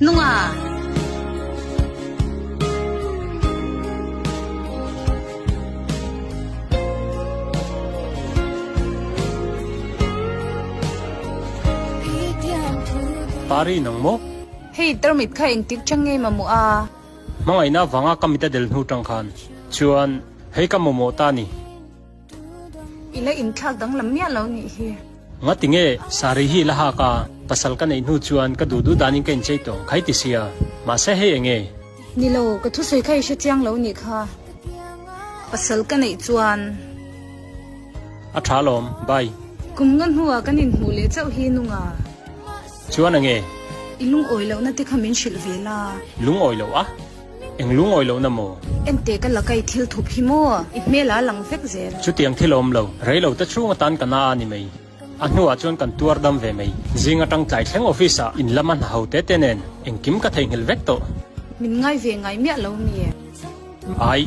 nunga pari nang mo hei termit kha eng tik change mamu a mangai na wanga kamita del nu tang khan chuan hei ka momo ta ni ila in thak dang lamya lo ni hi nga tinge sari hi laha ka pasal ka nei nu chuan ka du daning ken chei tong khai ti sia ma se he enge nilo ka thu soi khai she chiang lo ni kha pasal ka nei chuan a thalom bai kum ngan huwa kanin hu le chau hi nunga chuan ange ilung oi lo na te khamin shil vela lung oi lo a eng lung oi lo na mo ente ka lakai thil thup hi mo I mela lang vek zer chu tiang thilom lo rei lo ta chu tan kana ni mei anua chuan kan tuar dam ve mei zinga tang tlai thleng office a in laman haute tenen eng kim ka thei ngel vek to min ngai ve ngai mya lo ni ai